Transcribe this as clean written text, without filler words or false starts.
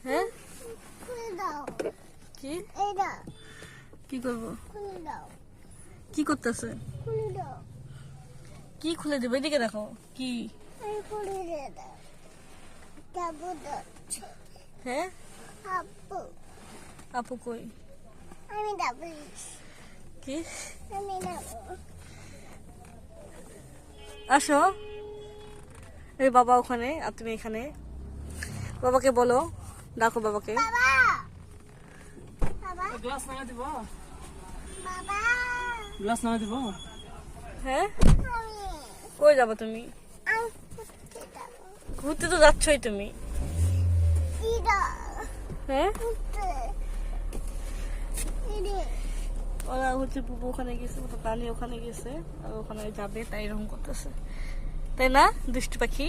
হ্যাঁ কি কি করবো কি করতেছে কি খুলে দেবো এদিকে দেখো কি হ্যাঁ আপু কই কি আসো এই বাবা ওখানে আর তুমি এখানে বাবাকে বলো ডাকো বাবাকে গ্লাস নামা দিব গ্লাস নামা দিব হ্যাঁ কই যাবো তুমি ঘুরতে তো যাচ্ছই তুমি হ্যাঁ ওরা হচ্ছে পুপু ওখানে গেছে প্রাণী ওখানে গেছে আর ওখানে যাবে তাই এরকম করতেছে তাই না দুষ্টু পাখি